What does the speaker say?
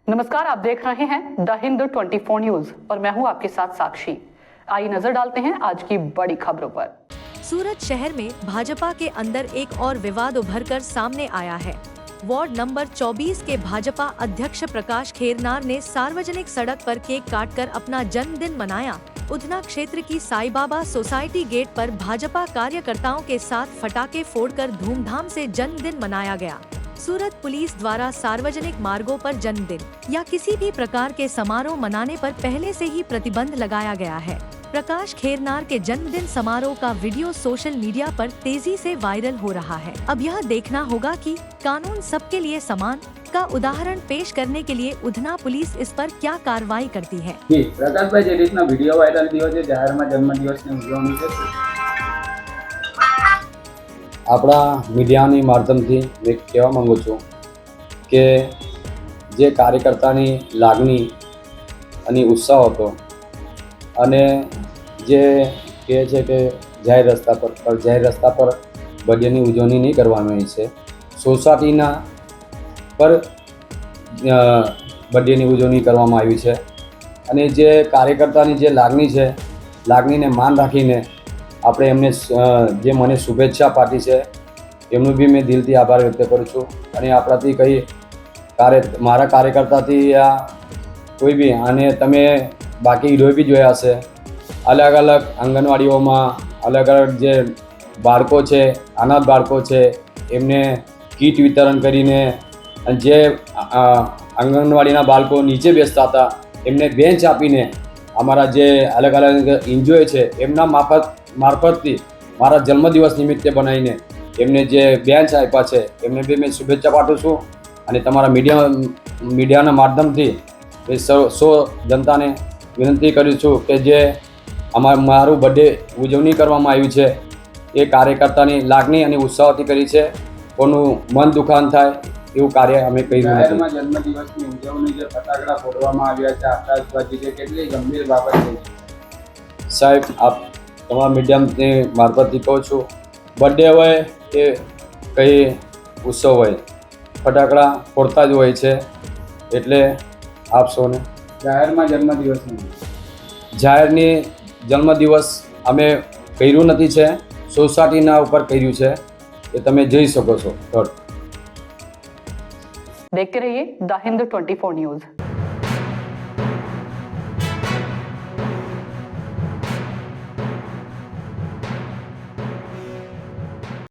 नमस्कार, आप देख रहे हैं द हिंद 24 न्यूज और मैं हूं आपके साथ साक्षी। आइए नजर डालते हैं आज की बड़ी खबरों पर। सूरत शहर में भाजपा के अंदर एक और विवाद उभरकर सामने आया है। वार्ड नंबर 24 के भाजपा अध्यक्ष प्रकाश खेरनार ने सार्वजनिक सड़क पर केक काटकर अपना जन्मदिन मनाया। उधना क्षेत्र की साई बाबा सोसाइटी गेट पर भाजपा कार्यकर्ताओं के साथ पटाखे फोड़कर धूमधाम से जन्मदिन मनाया गया। सूरत पुलिस द्वारा सार्वजनिक मार्गों पर जन्मदिन या किसी भी प्रकार के समारोह मनाने पर पहले से ही प्रतिबंध लगाया गया है। प्रकाश खेरनार के जन्मदिन समारोह का वीडियो सोशल मीडिया पर तेजी से वायरल हो रहा है। अब यह देखना होगा कि कानून सबके लिए समान का उदाहरण पेश करने के लिए उधना पुलिस इस पर क्या कार्रवाई करती है। प्रकाश भाई जे रीतना वीडियो वायरल थयो छे जाहिर में जन्मदिवसनी उजवणी छे આપણા મીડિયાની માધ્યમથી મેં કહેવા માગું છું કે જે કાર્યકર્તાની લાગણી અને ઉત્સાહ હતો અને જે કહે છે કે જાહેર રસ્તા પર બર્થડેની ઉજવણી નહીં કરવાની છે, સોસાયટીના પર બર્થડેની ઉજવણી કરવામાં આવી છે અને જે કાર્યકર્તાની જે લાગણી છે, લાગણીને માન રાખીને આપણે એમને જે મને શુભેચ્છા પાઠવી છે એમનું બી મેં દિલથી આભાર વ્યક્ત કરું છું અને આપણાથી કંઈ મારા કાર્યકર્તાથી આ કોઈ બી અને તમે બાકી હીરો બી જોયા હશે, અલગ અલગ આંગણવાડીઓમાં અલગ અલગ જે બાળકો છે, અનાથ બાળકો છે, એમને કીટ વિતરણ કરીને જે આંગણવાડીના બાળકો નીચે બેસતા હતા એમને બેન્ચ આપીને અમારા જે અલગ અલગ એનજીઓ છે એમના મારફતથી મારા જન્મદિવસ નિમિત્તે બનાવીને એમને જે બેન્ચ આપ્યા છે એમને બી મેં શુભેચ્છા પાઠવું છું અને તમારા મીડિયાના માધ્યમથી સૌ જનતાને વિનંતી કરું છું કે જે મારું બર્થડે ઉજવણી કરવામાં આવ્યું છે એ કાર્યકર્તાની લાગણી અને ઉત્સાહથી કરી છે, કોનું મન દુખાન થાય એવું કાર્ય અમે કર્યું નથી। જન્મદિવસની ઉજવણી જે ફટાકડા ફોડવામાં આવ્યા છે આતશબાજી છે, કેટલી ગંભીર બાબત છે સાહેબ। આપ તમારા મીડિયાની મારફતથી કહું છું, બર્થડે હોય કે કંઈ ઉત્સવ હોય, ફટાકડા ફોડતા જ હોય છે, એટલે આપ સૌને જાહેરમાં જાહેરની જન્મદિવસ અમે કર્યું નથી છે, સોસાયટીના ઉપર કર્યું છે એ તમે જોઈ શકો છો। देखते रहिए द हिंद 24 न्यूज।